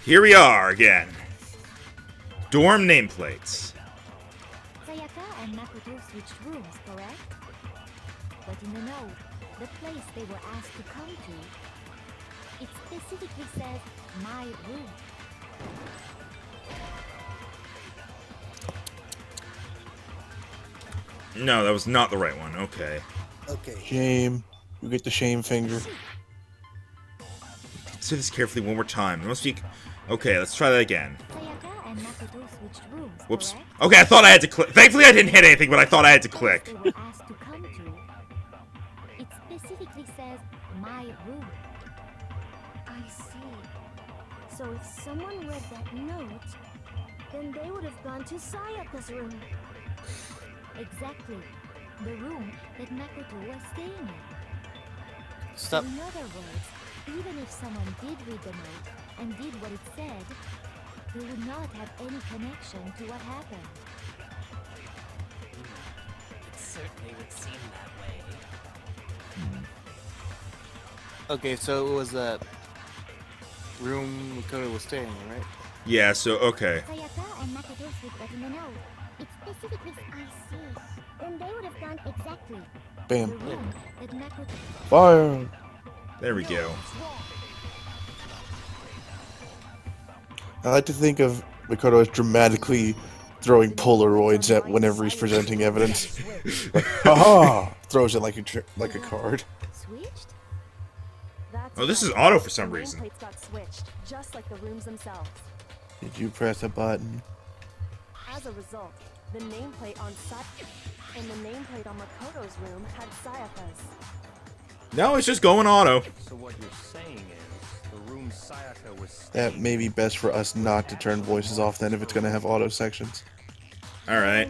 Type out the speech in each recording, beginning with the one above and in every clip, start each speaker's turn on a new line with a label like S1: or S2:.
S1: Here we are again. Dorm nameplates.
S2: Sayaka and Makoto switched rooms, correct? But in the note, the place they were asked to come to, it specifically says, my room.
S1: No, that was not the right one. Okay.
S3: Okay.
S4: Shame. You get the shame finger.
S1: Say this carefully one more time. It must be... Okay, let's try that again.
S2: Sayaka and Makoto switched rooms,
S1: Whoops.
S2: correct?
S1: Okay, I thought I had to click. Thankfully, I didn't hit anything, but I thought I had to click.
S2: They were asked to come to, it specifically says, my room. I see. So if someone read that note, then they would have gone to Sayaka's room. Exactly. The room that Makoto was staying in.
S3: Stop.
S2: In other words, even if someone did read the note and did what it said, they would not have any connection to what happened.
S5: It certainly would seem that way.
S3: Okay, so it was that room Makoto was staying in, right?
S1: Yeah, so, okay.
S2: Sayaka and Makoto switched but in the note. It specifically I see. Then they would have gone exactly.
S4: Bam.
S2: The room that Makoto...
S4: Fire.
S1: There we go.
S4: I like to think of Makoto as dramatically throwing Polaroids at whenever he's presenting evidence. Like, haha! Throws it like a card.
S2: Switched?
S1: Oh, this is auto for some reason.
S6: Nameplates got switched, just like the rooms themselves.
S4: Did you press a button?
S6: As a result, the nameplate on and the nameplate on Makoto's room had Sayaka's.
S1: No, it's just going auto.
S7: So what you're saying is the room Sayaka was
S4: That may be best for us not to turn voices off then if it's gonna have auto sections.
S1: Alright.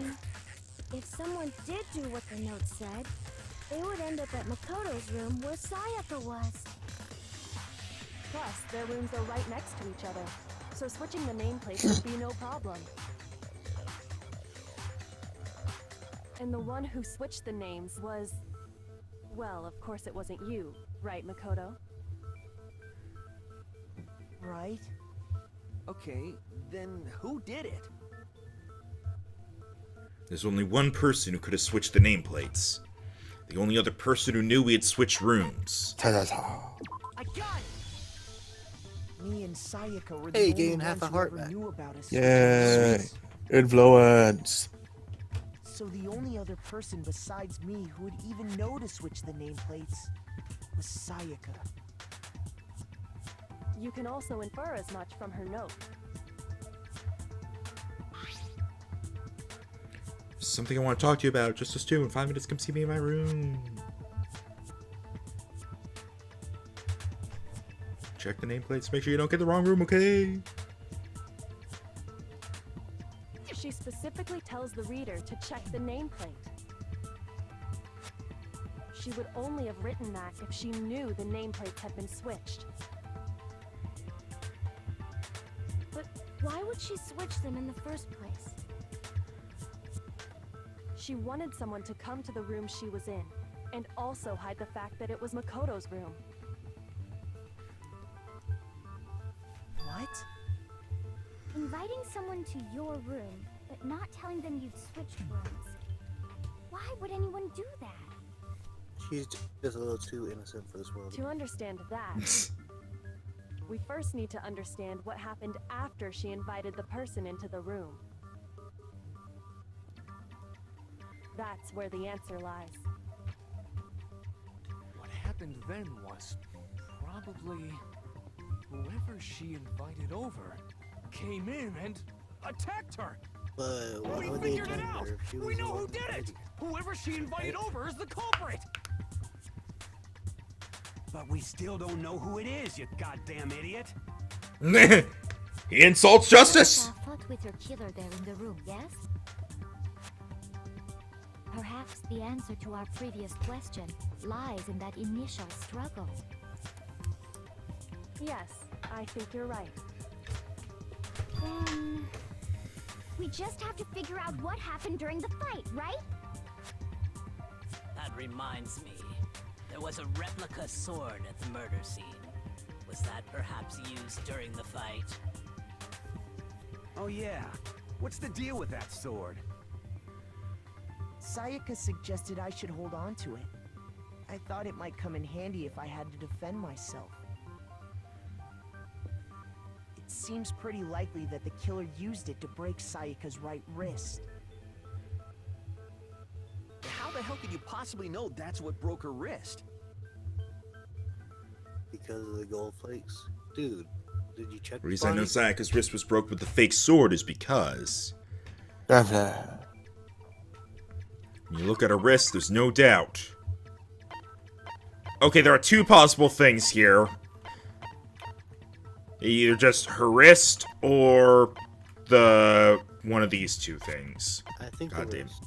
S2: If someone did do what the note said, they would end up at Makoto's room where Sayaka was.
S6: Plus, their rooms are right next to each other, so switching the nameplates would be no problem. And the one who switched the names was... Well, of course it wasn't you, right, Makoto?
S7: right. Okay, then who did it?
S1: There's only one person who could have switched the nameplates. The only other person who knew we had switched rooms.
S4: Ta-ta-ta.
S7: I got it! Me and Sayaka were the
S3: Hey,
S7: only
S3: gain
S7: ones
S3: half a
S7: who
S3: heart
S7: ever
S3: back.
S7: knew about us.
S4: Yay. Influence.
S7: So the only other person besides me who would even know to switch the nameplates was Sayaka.
S6: You can also infer as much from her note.
S1: Something I want to talk to you about. Just us two. In 5 minutes, come see me in my room. Check the nameplates. Make sure you don't get the wrong room, okay?
S6: She specifically tells the reader to check the nameplate. She would only have written that if she knew the nameplates had been switched.
S2: But why would she switch them in the first place?
S6: She wanted someone to come to the room she was in, and also hide the fact that it was Makoto's room.
S7: What?
S2: Inviting someone to your room, but not telling them you'd switched rooms. Why would anyone do that?
S3: She's just a little too innocent for this world.
S6: To understand that, we first need to understand what happened after she invited the person into the room. That's where the answer lies.
S8: What happened then was probably whoever she invited over came in and attacked her.
S3: But why
S8: We
S3: would they
S8: figured it
S3: attack
S8: out.
S3: her if she was
S8: We
S3: the
S8: know
S3: one
S8: who did it.
S3: inviting her?
S8: Whoever she invited over is the culprit.
S9: But we still don't know who it is, you goddamn idiot.
S1: He insults justice!
S2: Sayaka fought with her killer there in the room, yes? Perhaps the answer to our previous question lies in that initial struggle.
S6: Yes, I think you're right.
S2: Then... we just have to figure out what happened during the fight, right?
S5: That reminds me. There was a replica sword at the murder scene. Was that perhaps used during the fight?
S9: Oh yeah. What's the deal with that sword?
S7: Sayaka suggested I should hold on to it. I thought it might come in handy if I had to defend myself. It seems pretty likely that the killer used it to break Sayaka's right wrist.
S9: How the hell could you possibly know that's what broke her wrist?
S10: Because of the gold flakes. Dude, did you check
S1: The reason I know
S10: body?
S1: Sayaka's wrist was broke with the fake sword is because when you look at her wrist, there's no doubt. Okay, there are two possible things here. Either just her wrist or one of these two things.
S10: I think
S1: God
S10: it
S1: damn.
S10: was.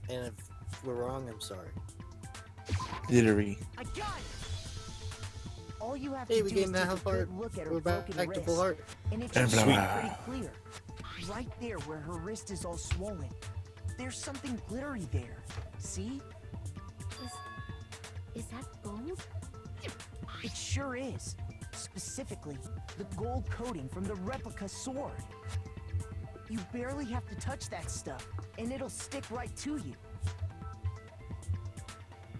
S10: And if we're wrong, I'm sorry.
S4: Literally.
S7: I got it! All you have
S10: Hey,
S7: to
S10: we
S7: do is
S10: gained
S7: take
S10: that
S7: a
S10: half heart.
S7: good look at her
S10: We're back
S7: broken
S10: to
S7: wrist,
S10: full heart.
S7: and it
S4: And
S7: should be
S4: blah.
S7: pretty clear. Right there where her wrist is all swollen. There's something glittery there. See?
S2: Is that gold?
S7: It sure is. Specifically, the gold coating from the replica sword. You barely have to touch that stuff, and it'll stick right to you.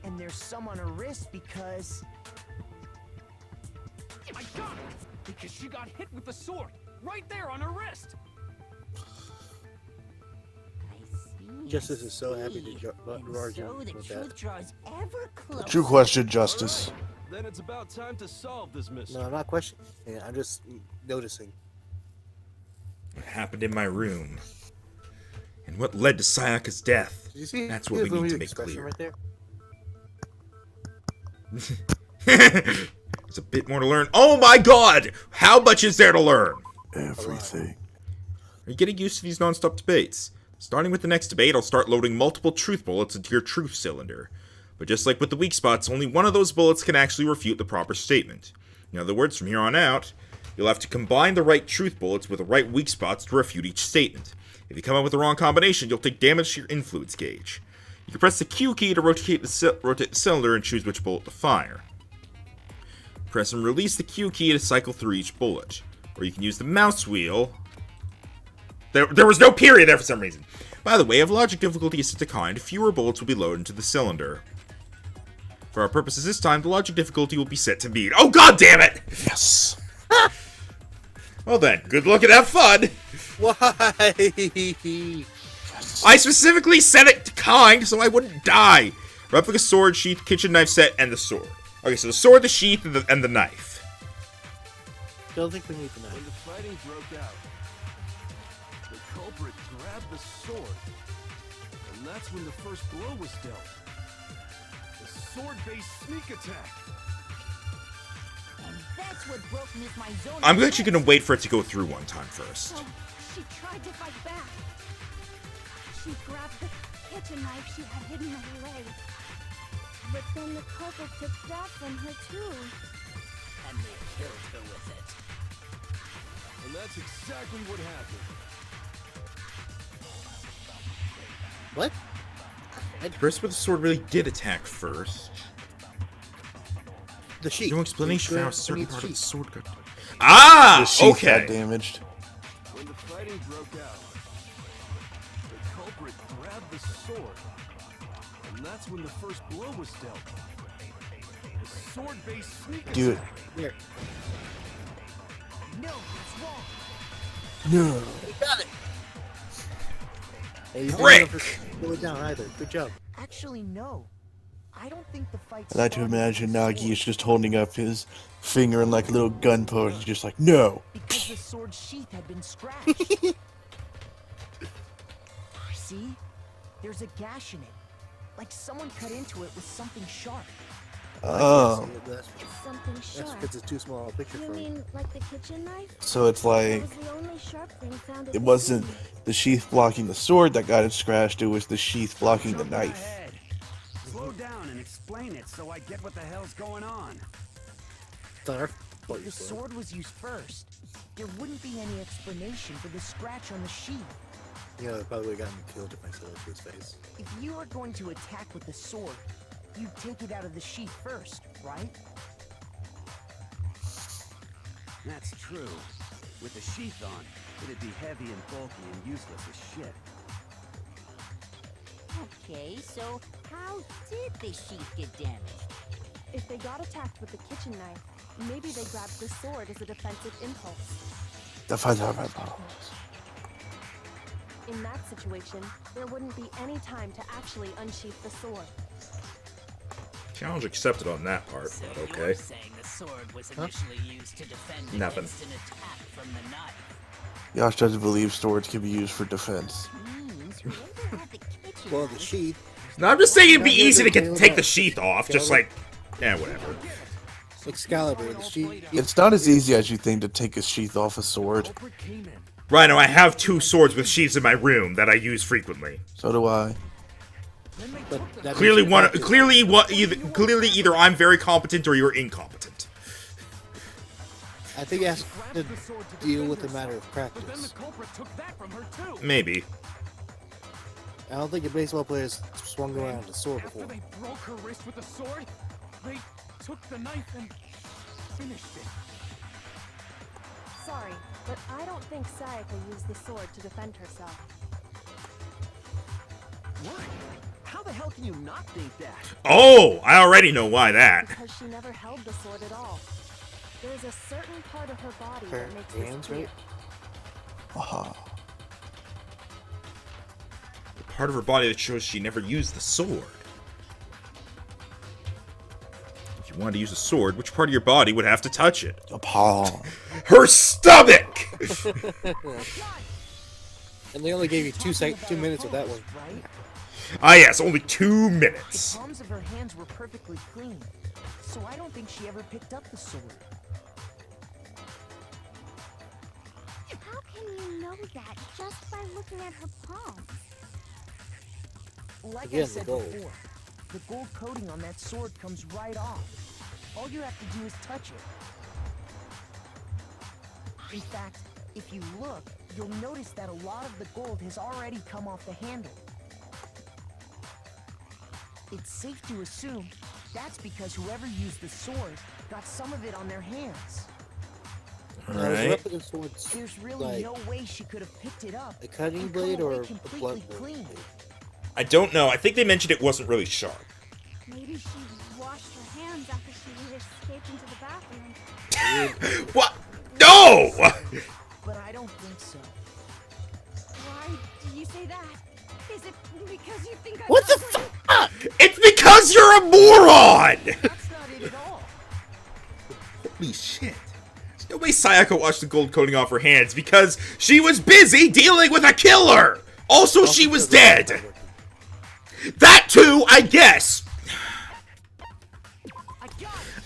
S7: And there's some on her wrist because...
S8: I got it! Because she got hit with the sword, right there on her wrist!
S10: Justice is so happy to argue
S2: So the
S10: with
S2: truth
S10: that.
S2: draws ever closer.
S4: True question, Justice.
S11: Then it's about time to solve this mystery.
S10: No, I'm not questioning. I'm just noticing.
S1: What happened in my room? And what led to Sayaka's death?
S10: Did you see
S1: That's what we need to make
S10: expression
S1: clear.
S10: right there?
S1: There's a bit more to learn. Oh my god! How much is there to learn?
S4: Everything.
S1: Are you getting used to these non-stop debates? Starting with the next debate, I'll start loading multiple truth bullets into your truth cylinder. But just like with the weak spots, only one of those bullets can actually refute the proper statement. In other words, from here on out, you'll have to combine the right truth bullets with the right weak spots to refute each statement. If you come up with the wrong combination, you'll take damage to your influence gauge. You can press the Q key to rotate the cylinder and choose which bullet to fire. Press and release the Q key to cycle through each bullet. Or you can use the mouse wheel. There was no period there for some reason. By the way, if logic difficulty is set to kind, fewer bullets will be loaded into the cylinder. For our purposes this time, the logic difficulty will be set to mean. Oh god damn it!
S4: Yes.
S1: Well then, good luck and have fun!
S10: Why?
S1: I specifically set it to kind so I wouldn't die. Replica sword, sheath, kitchen knife set, and the sword. Okay, so the sword, the sheath, and the knife.
S10: Don't think we need the
S11: When
S10: knife.
S11: the fighting broke out, the culprit grabbed the sword, and that's when the first blow was dealt. The sword-based sneak attack.
S2: And that's what broke Miss Mizone.
S1: I'm actually gonna wait for it to go through one time first.
S2: So she tried to fight back. She grabbed the kitchen knife she had hidden in her leg. But then the culprit took that from her too.
S5: And they killed her with it.
S11: And that's exactly what happened.
S10: What?
S1: The person with the sword really did attack first.
S10: The sheath.
S1: No explanation for how a
S10: We
S1: certain
S10: need the
S1: part of the
S10: sheath.
S1: sword got... Ah!
S4: The sheath
S1: Okay!
S4: got damaged.
S11: When the fighting broke out, the culprit grabbed the sword, and that's when the first blow was dealt. The sword-based sneak
S4: Do it.
S11: attack.
S10: Here.
S7: No, it's wrong.
S4: No.
S10: We got it. Hey, you
S1: Brick!
S10: didn't slow it down either. Good job.
S7: Actually, no. I don't think the fight
S4: I like to
S7: started with
S4: imagine
S7: the
S4: Nagi
S7: sword,
S4: is just holding up his finger in like a little gun pose. He's just like, no.
S7: because the sword sheath had been scratched. See? There's a gash in it. Like someone cut into it with something sharp.
S4: Oh.
S10: That's
S2: Something sharp.
S10: because it's too small a picture
S2: You
S10: for me.
S2: mean like the kitchen knife?
S4: So it's like,
S2: That was the only sharp thing found at
S4: it
S2: the
S4: wasn't
S2: scene.
S4: the sheath blocking the sword that got it scratched, it was the sheath blocking the
S9: Jumping
S4: knife.
S9: ahead. Slow down and explain it so I get what the hell's going on.
S10: It's not our fault
S7: If
S10: you
S7: the
S10: slow.
S7: sword was used first, there wouldn't be any explanation for the scratch on the sheath.
S10: You know, it probably would have gotten killed if I saw it to his face.
S7: If you are going to attack with the sword, you'd take it out of the sheath first, right?
S9: That's true. With the sheath on, it'd be heavy and bulky and useless as shit.
S5: Okay, so how did the sheath get damaged?
S6: If they got attacked with the kitchen knife, maybe they grabbed the sword as a defensive impulse. In that situation, there wouldn't be any time to actually unsheath the sword.
S1: Challenge accepted on that part,
S5: So
S1: but
S5: you're
S1: okay.
S5: saying the sword was initially used to defend
S1: Nothing.
S5: against an attack from the knife.
S4: Yosh doesn't believe swords can be used for defense.
S5: Means whoever had the kitchen
S10: Well, the
S5: knife
S10: sheath.
S1: No, I'm just saying it'd be
S10: Not
S1: easy to
S10: really
S1: take the
S10: bad.
S1: sheath off, just like, whatever.
S10: Excalibur, the sheath.
S4: It's not as easy as you think to take a sheath off a sword.
S8: Culprit came in.
S1: Rhino, I have 2 swords with sheaths in my room that I use frequently.
S4: So do I.
S8: Then they
S10: But
S8: took the
S10: that
S1: Clearly,
S10: means
S1: clearly either I'm very competent or you're incompetent.
S10: I think it has to
S8: grabbed the sword to
S10: deal
S8: defend
S10: with a matter of
S8: herself, But then
S10: practice.
S8: the culprit took that from her too.
S1: Maybe.
S10: I don't think a baseball player has swung
S8: Then,
S10: around a sword
S8: after
S10: before.
S8: they broke her wrist with the sword, they took the knife and finished it.
S6: Sorry, but I don't think Sayaka used the sword to defend herself.
S9: What? How the hell can you not think that?
S1: Oh, I already know why that.
S6: Because she never held the sword at all. There's a certain part of her body
S10: Her
S6: that makes this
S10: hands,
S6: clear.
S10: right?
S4: Aha.
S1: The part of her body that shows she never used the sword. If you wanted to use a sword, which part of your body would have to touch it?
S4: Aha.
S1: Her stomach!
S10: And they only gave you 2 minutes with that one.
S7: Right?
S1: Ah yes, only 2
S7: The
S1: minutes.
S7: palms of her hands were perfectly clean, so I don't think she ever picked up the sword.
S2: How can you know that just by looking at her palms?
S7: Like I
S10: Again, the
S7: said
S10: gold.
S7: before, the gold coating on that sword comes right off. All you have to do is touch it. In fact, if you look, you'll notice that a lot of the gold has already come off the handle. It's safe to assume that's because whoever used the sword got some of it on their hands.
S10: Now, is
S1: Alright.
S10: replica swords
S7: There's really
S10: like
S7: no way she could have picked it up.
S10: a cutting
S7: and come
S10: blade
S7: away
S10: or a
S7: completely
S10: blunt blade?
S7: clean.
S1: I don't know. I think they mentioned it wasn't really sharp.
S2: Maybe she washed her hands after she escaped into the bathroom.
S1: What? No!
S7: But I don't think so.
S2: Why do you say that? Is it because you think I
S1: What the fuck? It's because you're a moron!
S7: That's not it at all.
S1: Holy shit. There's no way Sayaka washed the gold coating off her hands because she was busy dealing with a killer! Also, she was dead! That too, I guess!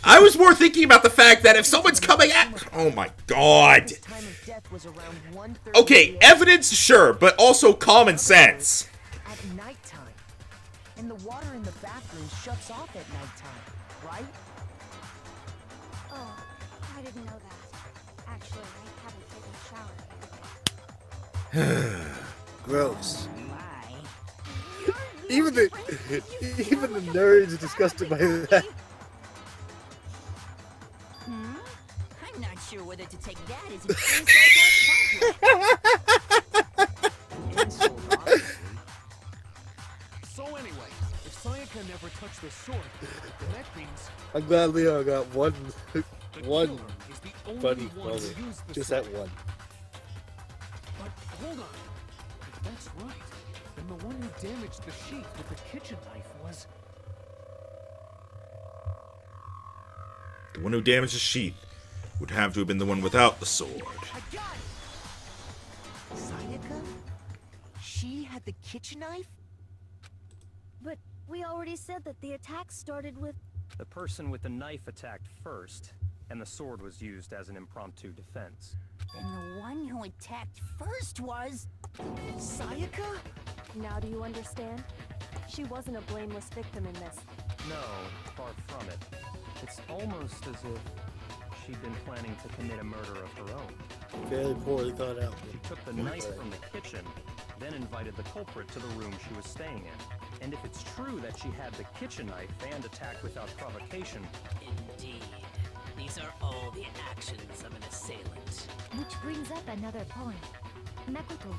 S1: I was more thinking about the fact that if someone's coming at... Oh my god.
S7: His time of death was around 1:30
S1: Okay,
S7: p.m.
S1: evidence, sure, but also common sense.
S7: At nighttime. And the water in the bathroom shuts off at nighttime, right?
S2: Oh, I didn't know that. Actually, I haven't taken a shower yet.
S10: Gross.
S5: Why?
S10: Even the nerds are disgusted by that.
S5: I'm not sure whether to take that as an insult or a compliment.
S7: Insult, honestly.
S8: So anyway, if Sayaka never touched the sword, then that means
S10: I'm glad Leo got one
S8: the
S10: One
S8: killer is the only
S10: funny
S8: one
S10: moment.
S8: who used the
S10: Just
S8: sword.
S10: that one.
S8: But hold on. If that's right, then the one who damaged the sheath with the kitchen knife was...
S1: The one who damaged the sheath would have to have been the one without the sword.
S7: I got it! Sayaka? She had the kitchen knife?
S2: But we already said that the attack started with...
S12: The person with the knife attacked first, and the sword was used as an impromptu defense.
S5: Then the one who attacked first was...
S7: Sayaka?
S6: Now do you understand? She wasn't a blameless victim in this.
S12: No, far from it. It's almost as if she'd been planning to commit a murder of her own.
S10: Fairly poorly thought out.
S12: She took the knife from the kitchen, then invited the culprit to the room she was staying in. And if it's true that she had the kitchen knife and attacked without provocation...
S5: Indeed. These are all the actions of an assailant.
S2: Which brings up another point. Makoto,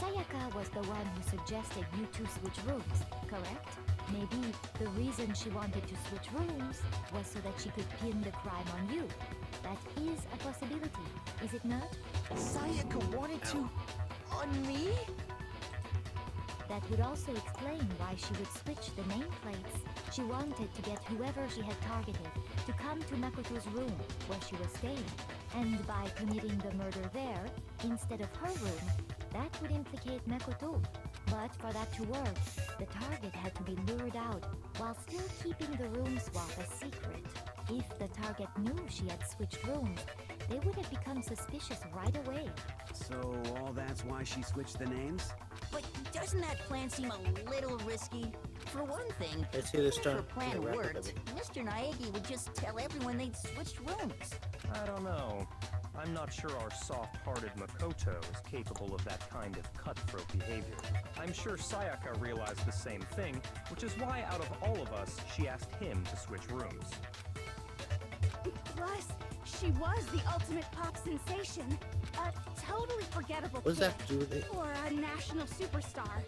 S2: Sayaka was the one who suggested you two switch rooms, correct? Maybe the reason she wanted to switch rooms was so that she could pin the crime on you. That is a possibility, is it not?
S7: Sayaka wanted to... on me?
S2: That would also explain why she would switch the nameplates. She wanted to get whoever she had targeted to come to Makoto's room where she was staying. And by committing the murder there, instead of her room, that would implicate Makoto. But for that to work, the target had to be lured out while still keeping the room swap a secret. If the target knew she had switched rooms, they would have become suspicious right away.
S9: So all that's why she switched the names?
S5: But doesn't that plan seem a little risky? For one thing,
S10: Let's see this
S5: if her
S10: time.
S5: plan worked, Mr. Naegi would just tell everyone they'd switched rooms.
S12: I don't know. I'm not sure our soft-hearted Makoto is capable of that kind of cutthroat behavior. I'm sure Sayaka realized the same thing, which is why out of all of us, she asked him to switch rooms.
S13: Plus, she was the ultimate pop sensation. A totally forgettable
S10: What does
S13: kid.
S10: that have to do with it?
S13: Or a national superstar.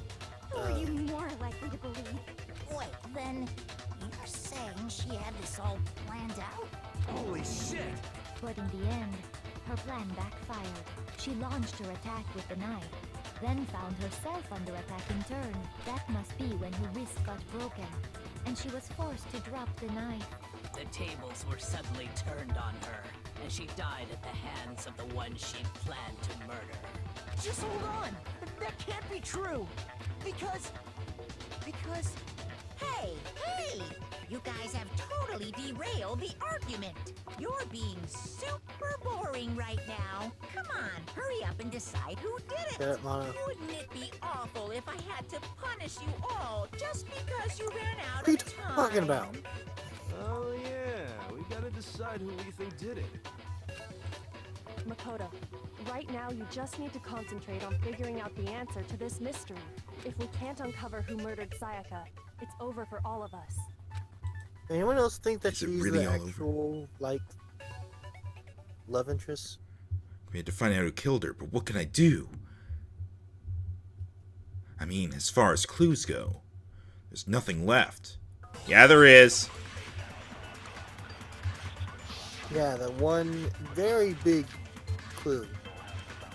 S13: Who are you more likely to believe?
S5: Wait, then you're saying she had this all planned out?
S11: Holy shit!
S2: But in the end, her plan backfired. She launched her attack with the knife, then found herself under attack in turn. That must be when her wrist got broken, and she was forced to drop the knife.
S5: The tables were suddenly turned on her, and she died at the hands of the one she'd planned to murder.
S7: Just hold on! That can't be true! Because...
S5: Hey! You guys have totally derailed the argument. You're being super boring right now. Come on, hurry up and decide who did
S10: Shut
S5: it.
S10: up, Mono.
S5: Wouldn't it be awful if I had to punish you all just because you ran out
S10: What are you
S5: of time?
S10: talking about?
S11: Oh yeah, we gotta decide who we think did it.
S6: Makoto, right now you just need to concentrate on figuring out the answer to this mystery. If we can't uncover who murdered Sayaka, it's over for all of us.
S10: Anyone else think that
S1: Is it
S10: she's
S1: really
S10: the
S1: all over?
S10: actual, like, love interest?
S1: We had to find out who killed her, but what can I do? I mean, as far as clues go, there's nothing left. Yeah, there is.
S10: Yeah, the one very big clue.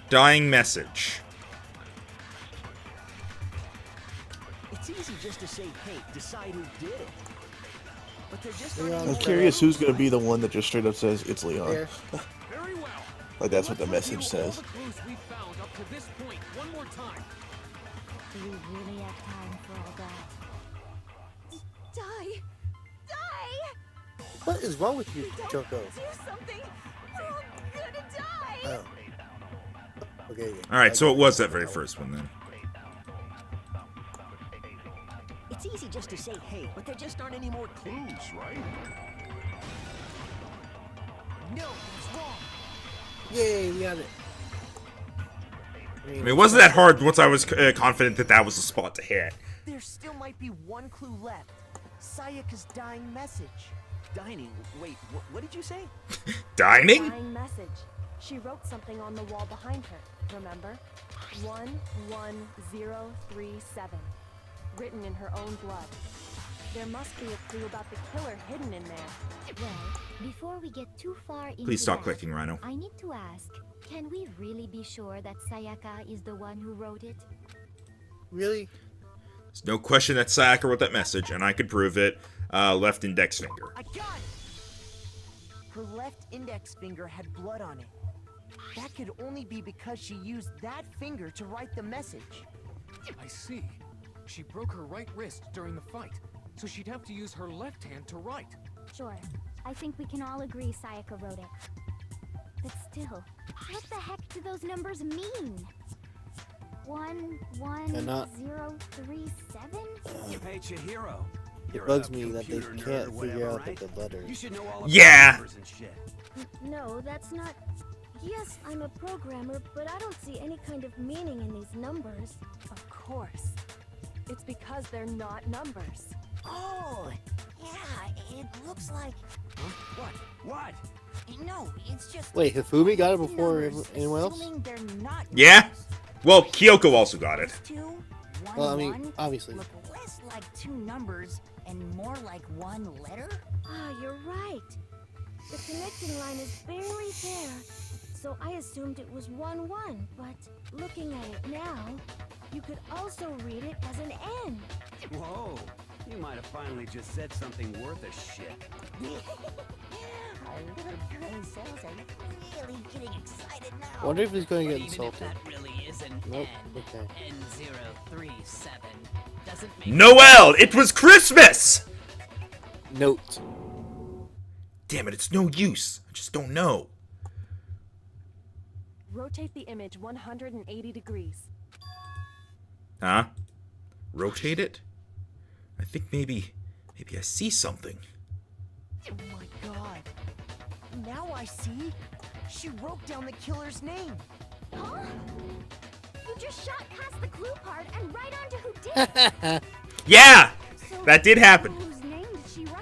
S1: Dying message.
S7: it's easy just to say, hey, decide who did it. But they're just
S4: I'm curious who's gonna be the one that just straight up says it's Leon.
S10: There.
S8: Very well.
S4: Like that's what the
S8: Let's
S4: message
S8: review all
S4: says.
S8: the clues we found up to this point one more time.
S2: Do we really have time for all that?
S13: Die! Die!
S10: What is wrong with you,
S13: Don't
S10: Choco?
S13: do something! We're all gonna die!
S10: Oh. Okay.
S1: Alright, so it was that very first one then.
S7: It's easy just to say, hey, but there just aren't any more clues, right? No, it's wrong.
S10: Yay, we got it.
S1: I mean, it wasn't that hard once I was confident that that was the spot to hit.
S7: There still might be one clue left. Sayaka's dying message. Dining? Wait, what did you say?
S1: Dining?
S6: Dying message. She wrote something on the wall behind her, remember? 11037. Written in her own blood. There must be a clue about the killer hidden in there.
S2: Well, before we get too far into
S1: Please stop
S2: that,
S1: clicking, Rhino.
S2: I need to ask, can we really be sure that Sayaka is the one who wrote it?
S10: Really?
S1: There's no question that Sayaka wrote that message, and I could prove it. Left index finger.
S7: I got it! Her left index finger had blood on it. That could only be because she used that finger to write the message.
S8: I see. She broke her right wrist during the fight, so she'd have to use her left hand to write.
S13: Sure. I think we can all agree Sayaka wrote it. But still, what the heck do those numbers mean? 11037?
S9: Hey, Chihiro.
S10: It bugs me that they can't figure out the letters.
S9: You should know all about
S1: Yeah.
S9: numbers and shit.
S2: No, that's not... Yes, I'm a programmer, but I don't see any kind of meaning in these numbers.
S6: Of course. It's because they're not numbers.
S5: Oh, yeah, it looks like...
S9: Huh? What?
S5: No, it's just...
S10: Wait, Hifumi got it before
S5: numbers,
S10: anyone else?
S5: assuming they're not
S1: Yeah?
S5: numbers.
S1: Well, Kyoko also got it.
S5: Those two,
S10: Well, I
S5: one,
S10: mean, obviously.
S5: look less like two numbers and more like one letter?
S2: Ah, you're right. The connecting line is barely there, so I assumed it was 1-1. But looking at it now, you could also read it as an N.
S9: Whoa, you might have finally just said something worth a shit.
S5: Our little brain cells are really getting excited now.
S10: I wonder if he's going to get
S14: Even if
S10: insulted.
S14: that really is an
S10: Nope.
S14: N,
S10: Okay.
S14: N037 doesn't make
S1: Noel! It was Christmas!
S10: Note.
S1: Damn it, it's no use. I just don't know.
S6: Rotate the image 180 degrees.
S1: Huh? Rotate it? I think maybe I see something.
S7: Oh my god. Now I see. She wrote down the killer's name.
S13: Huh? You just shot past the clue part and right onto who did it.
S1: Yeah!
S13: So
S1: That did happen.
S13: Whose name did she write?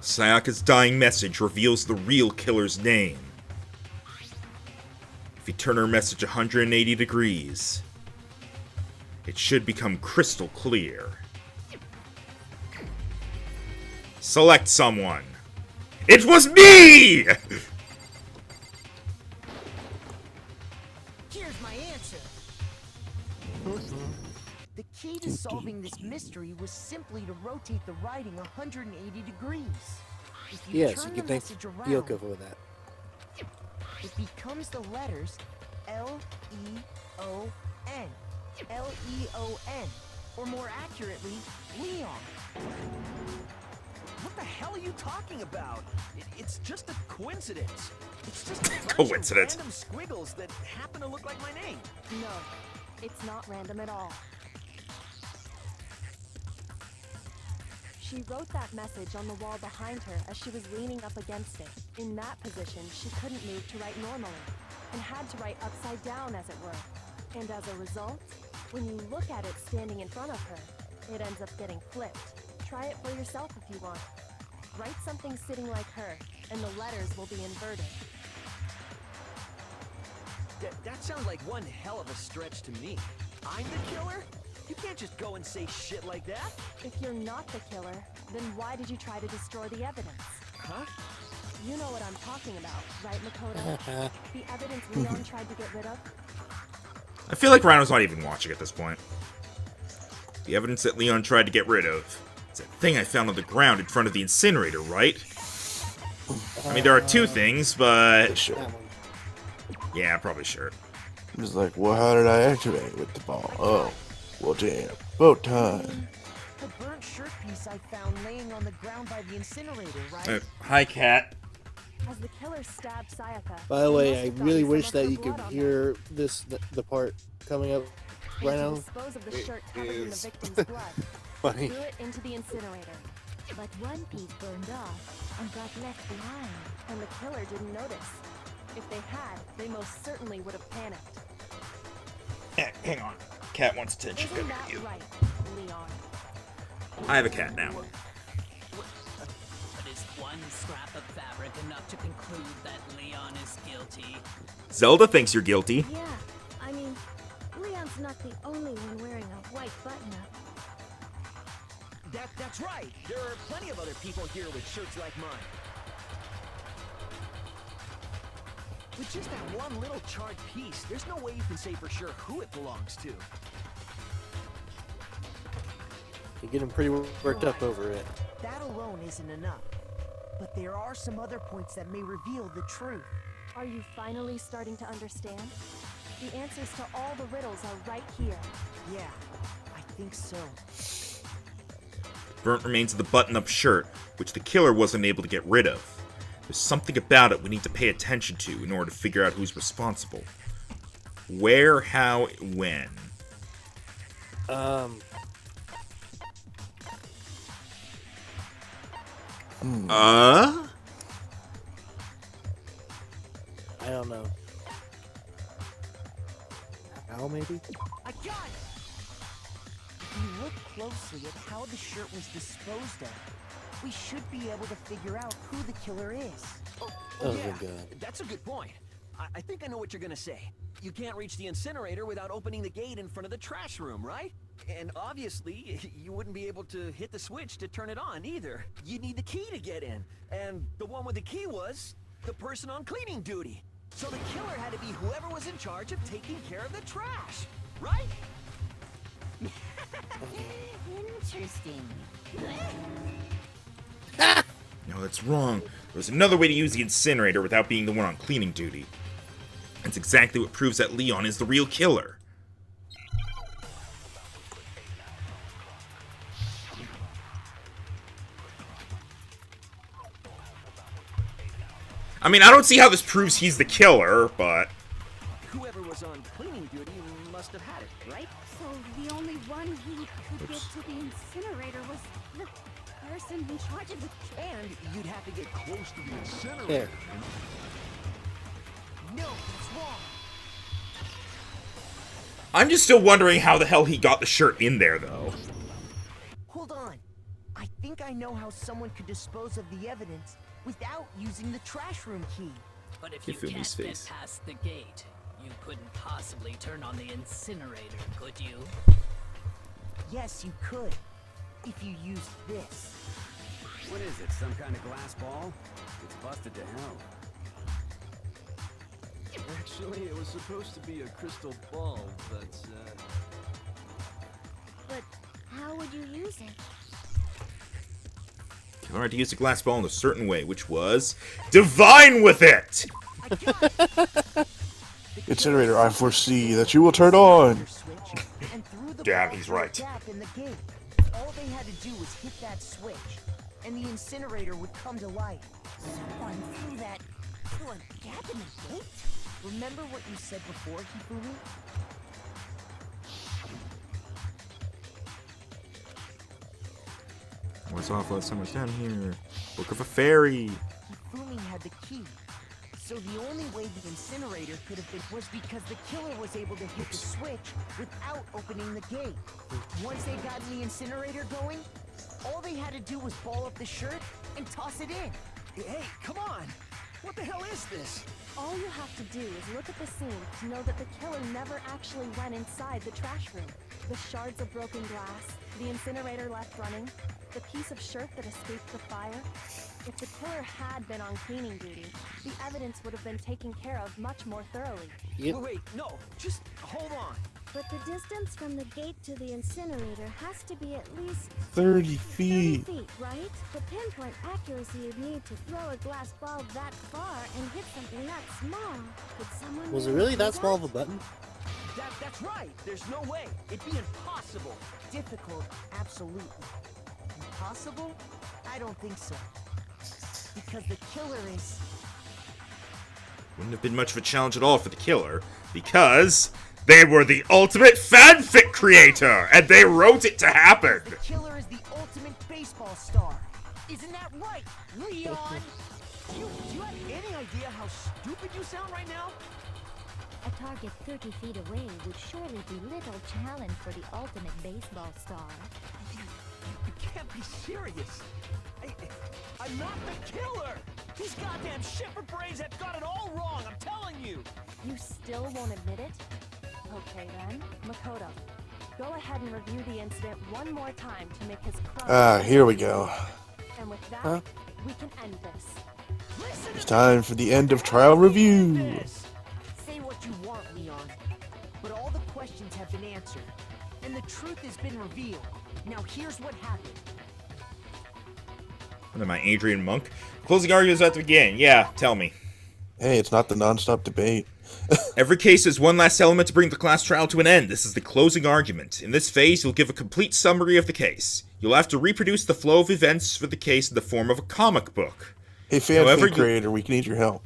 S1: Sayaka's dying message reveals the real killer's name. If you turn her message 180 degrees, it should become crystal clear. Select someone. It was me!
S7: Here's my answer. The key to solving this mystery was simply to rotate the writing 180 degrees. If you
S10: Yes,
S7: turn
S10: you
S7: the
S10: can thank
S7: message around,
S10: Kyoko for that.
S7: it becomes the letters L-E-O-N. L-E-O-N. Or more accurately, Leon.
S11: What the hell are you talking about? It's just a coincidence. It's just a bunch
S1: Coincidence.
S11: of random squiggles that happen to look like my name.
S6: No, it's not random at all. She wrote that message on the wall behind her as she was leaning up against it. In that position, she couldn't move to write normally, and had to write upside down, as it were. And as a result, when you look at it standing in front of her, it ends up getting flipped. Try it for yourself if you want. Write something sitting like her, and the letters will be inverted.
S11: That sounds like one hell of a stretch to me. I'm the killer? You can't just go and say shit like that.
S6: If you're not the killer, then why did you try to destroy the evidence?
S11: Huh?
S6: You know what I'm talking about, right, Makoto? The evidence Leon tried to get rid of?
S1: I feel like Rhino's not even watching at this point. The evidence that Leon tried to get rid of. It's that thing I found on the ground in front of the incinerator, right? I mean, there are two things, but...
S4: Sure.
S1: Yeah, probably sure.
S4: It's like, well, how did I activate with the ball? Oh, well, damn. About time.
S7: The burnt shirt piece I found laying on the ground by the incinerator, right?
S1: Hi, Cat.
S6: As the killer stabbed Sayaka.
S10: By the
S6: he
S10: way,
S6: must
S10: I
S6: have thought
S10: really
S6: he
S10: wish
S6: smelled
S10: that
S6: her
S10: you could
S6: blood on
S10: hear the part coming up
S6: there.
S10: right
S6: And to
S10: now.
S6: dispose of the shirt covered in the
S10: is
S6: victim's blood.
S10: funny.
S6: Threw it into the incinerator.
S2: But one piece burned off and got left behind.
S6: And the killer didn't notice. If they had, they most certainly would have panicked.
S1: Hang on. Cat wants attention.
S6: Isn't that right, Leon?
S1: I have a cat now.
S14: But is one scrap of fabric enough to conclude that Leon is guilty?
S1: Zelda thinks you're guilty.
S2: Yeah, I mean, Leon's not the only one wearing a white button-up.
S11: That's right. There are plenty of other people here with shirts like mine. With just that one little charred piece, there's no way you can say for sure who it belongs to.
S10: You're getting pretty worked up over it.
S7: That alone isn't enough. But there are some other points that may reveal the truth.
S6: Are you finally starting to understand? The answers to all the riddles are right here.
S7: Yeah, I think so.
S1: Burnt remains of the button-up shirt, which the killer wasn't able to get rid of. There's something about it we need to pay attention to in order to figure out who's responsible. Where, how, when.
S10: I don't know. How maybe?
S7: I closely at how the shirt was disposed of, we should be able to figure out who the killer is.
S10: Oh,
S9: yeah,
S10: God.
S9: that's a good point. I think I know what you're gonna say. You can't reach the incinerator without opening the gate in front of the trash room, right? And obviously, you wouldn't be able to hit the switch to turn it on either. You'd need the key to get in. And the one with the key was the person on cleaning duty. So the killer had to be whoever was in charge of taking care of the trash, right?
S5: Interesting.
S1: No, that's wrong. There was another way to use the incinerator without being the one on cleaning duty. That's exactly what proves that Leon is the real killer. I mean, I don't see how this proves he's the killer, but...
S9: Whoever was on cleaning duty must have had it, right?
S13: So the only one who could get to the incinerator was the person in charge of the...
S9: And you'd have to get close to the incinerator.
S10: Here.
S7: No, it's wrong.
S1: I'm just still wondering how the hell he got the shirt in there, though.
S7: Hold on. I think I know how someone could dispose of the evidence without using the trash room key.
S14: But if
S1: Give
S14: you
S1: him
S14: can't
S1: his
S14: get
S1: face.
S14: past the gate, you couldn't possibly turn on the incinerator, could you?
S7: Yes, you could. If you used this.
S9: What is it, some kind of glass ball? It's busted to hell.
S11: Actually, it was supposed to be a crystal ball, but,
S2: But how would you use it?
S1: Killer had to use the glass ball in a certain way, which was... divine with it!
S4: Incinerator, I foresee that you will turn on.
S1: Damn, he's right.
S7: Gap in the gate. All they had to do was hit that switch, and the incinerator would come to life.
S5: Someone threw that through a gap in the gate?
S7: Remember what you said before, Hifumi?
S1: What's off last time I was down here? Book of a Fairy.
S7: Hifumi had the key. So the only way the incinerator could have been was because the killer was able to hit the switch without opening the gate. Once they got the incinerator going, all they had to do was ball up the shirt and toss it in.
S9: Hey, come on! What the hell is this?
S6: All you have to do is look at the scene to know that the killer never actually went inside the trash room. The shards of broken glass, the incinerator left running, the piece of shirt that escaped the fire. If the killer had been on cleaning duty, the evidence would have been taken care of much more thoroughly.
S9: Wait, no, just hold on.
S2: But the distance from the gate to the incinerator has to be at least
S4: 30
S2: 30
S4: feet.
S2: feet, right? The pinpoint accuracy you'd need to throw a glass ball that far and hit something that small. Could someone
S10: Was it
S2: really
S10: really
S2: do
S10: that small of a button?
S9: That's right. There's no way. It'd be impossible.
S7: Difficult, absolutely. Impossible? I don't think so. Because the killer is...
S1: Wouldn't have been much of a challenge at all for the killer, because they were the ultimate fanfic creator, and they wrote it to happen.
S7: The killer is the ultimate baseball star. Isn't that right, Leon?
S9: Do you have any idea how stupid you sound right now?
S2: A target 30 feet away would surely be little challenge for the ultimate baseball star.
S9: You can't be serious. I'm not the killer. These goddamn shipper brains have got it all wrong, I'm telling you.
S6: You still won't admit it? Okay then, Makoto. Go ahead and review the incident one more time to make his crime.
S4: Here we go.
S6: And with that, we can end this.
S4: It's time for the end of trial review.
S7: Say what you want, Leon. But all the questions have been answered. And the truth has been revealed. Now here's what happened.
S1: What am I, Adrian Monk? Closing arguments about to begin. Yeah, tell me.
S4: Hey, it's not the non-stop debate.
S1: Every case has one last element to bring the class trial to an end. This is the closing argument. In this phase, you'll give a complete summary of the case. You'll have to reproduce the flow of events for the case in the form of a comic book.
S4: Hey, fanfic creator, we can need your help.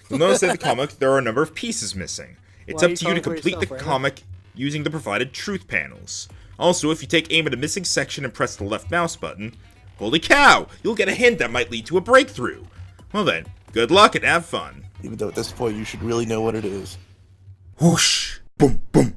S1: You'll notice that in the comic, there are a number of pieces missing. It's
S10: Why are
S1: up
S10: you
S1: to you to
S10: calling for
S1: complete the
S10: yourself, right?
S1: comic using the provided truth panels. Also, if you take aim at a missing section and press the left mouse button, holy cow, you'll get a hint that might lead to a breakthrough. Well then, good luck and have fun.
S4: Even though at this point you should really know what it is.
S1: Whoosh! Boom, boom.